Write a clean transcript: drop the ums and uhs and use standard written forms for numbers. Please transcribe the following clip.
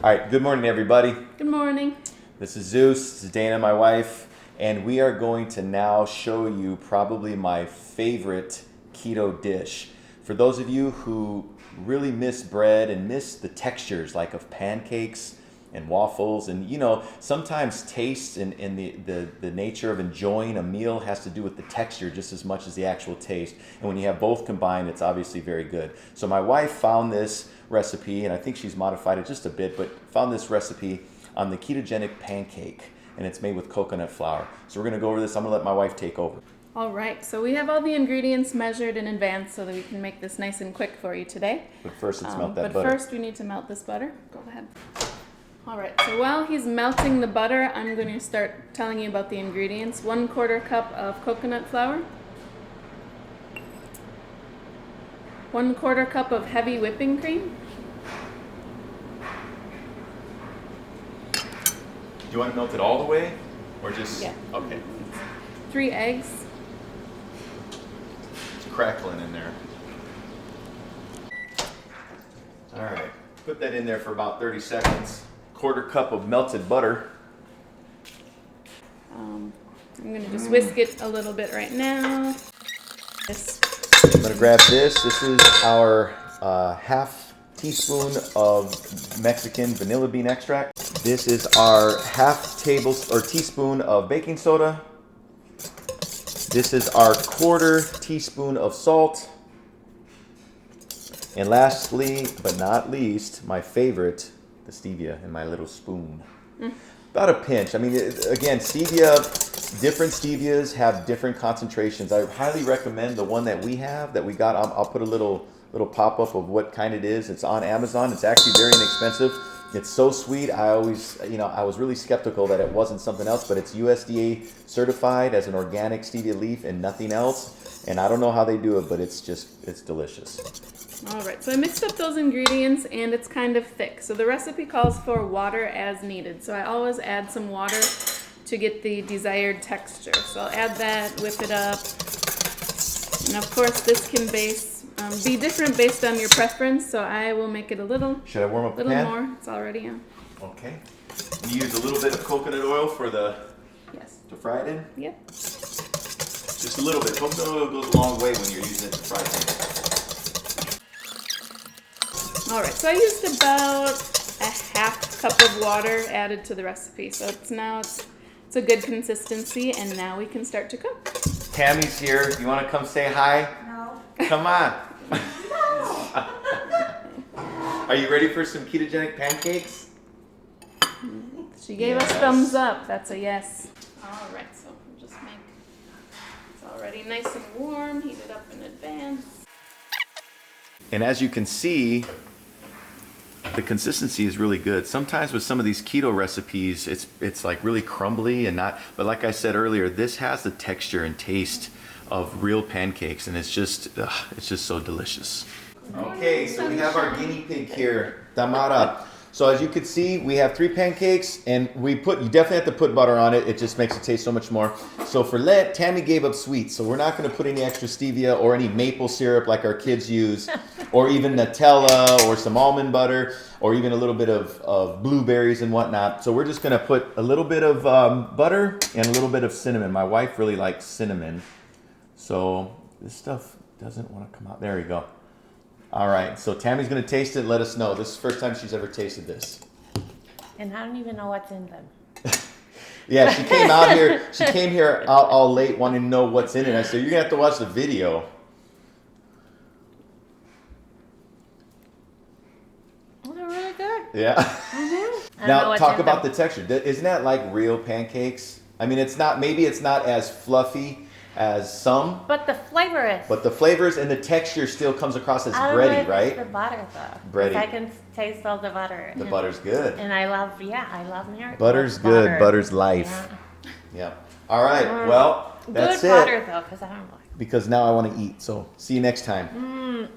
All right, good morning, everybody. Good morning. This is Zeus, this is Dana, my wife, and we are going to now show you probably my favorite keto dish. For those of you who really miss bread and miss the textures like of pancakes and waffles, and sometimes taste and the nature of enjoying a meal has to do with the texture just as much as the actual taste. And when you have both combined, it's obviously very good. So my wife found this recipe, and I think she's modified it just a bit, but found this recipe on the ketogenic pancake, and it's made with coconut flour. So we're gonna go over this. I'm gonna let my wife take over. All right, so we have all the ingredients measured in advance so that we can make this nice and quick for you today. But first, let's melt that butter. But first, we need to melt this butter. Go ahead. All right, so while he's melting the butter, I'm going to start telling you about the ingredients. 1/4 cup of coconut flour. 1/4 cup of heavy whipping cream. Do you want to melt it all the way, or just? Yeah. Okay. 3 eggs. It's crackling in there. All right. Put that in there for about 30 seconds. 1/4 cup of melted butter. I'm going to just whisk it a little bit right now. I'm going to grab this. This is our half teaspoon of Mexican vanilla bean extract. This is our half teaspoon of baking soda. This is our 1/4 teaspoon of salt. And lastly, but not least, my favorite, the stevia in my little spoon. About a pinch. I mean, again, stevia, different stevias have different concentrations. I highly recommend the one that we have, that we got. I'll put a little pop-up of what kind it is. It's on Amazon. It's actually very inexpensive. It's so sweet. I was really skeptical that it wasn't something else, but it's USDA certified as an organic stevia leaf and nothing else. And I don't know how they do it, but it's delicious. All right, so I mixed up those ingredients and it's kind of thick. So the recipe calls for water as needed. So I always add some water to get the desired texture. So I'll add that, whip it up. And of course this can be different based on your preference. So I will make it a little, Should I warm up the pan? more. It's already on. Okay. You use a little bit of coconut oil Yes. to fry it in? Yep. Just a little bit. Coconut oil goes a long way when you're using it to fry things. All right, so I used about a half cup of water added to the recipe. So it's a good consistency, and now we can start to cook. Tammy's here. You want to come say hi? No. Come on. Are you ready for some ketogenic pancakes? She gave us thumbs up. That's a yes. All right, so we'll just it's already nice and warm, heated up in advance. And as you can see, the consistency is really good. Sometimes with some of these keto recipes, it's like really crumbly and not, but like I said earlier, this has the texture and taste of real pancakes, and it's just so delicious. Okay, so we have our guinea pig here, Tamara. So as you can see, we have 3 pancakes, and you definitely have to put butter on it. It just makes it taste so much more. So for Lent, Tammy gave up sweets, so we're not going to put any extra stevia or any maple syrup like our kids use, or even Nutella or some almond butter, or even a little bit of blueberries and whatnot. So we're just going to put a little bit of butter and a little bit of cinnamon. My wife really likes cinnamon, so this stuff doesn't want to come out. There we go. All right, so Tammy's going to taste it and let us know. This is the first time she's ever tasted this. And I don't even know what's in them. Yeah, she came out here. She came here all late wanting to know what's in it. I said, you're going to have to watch the video. Oh, they're really good. Yeah. Mm-hmm. Now, talk about the texture. Isn't that like real pancakes? I mean, maybe it's not as fluffy as some. But the flavor is. But the flavors and the texture still comes across as I don't know bready, if right? It's the butter though. Bready. I can taste all the butter. The butter's good. And I love Miracle. Butter's good. Butter. Butter's life. Yeah. All right. Well, that's good it. butter though, because I don't like. Because now I want to eat. So see you next time.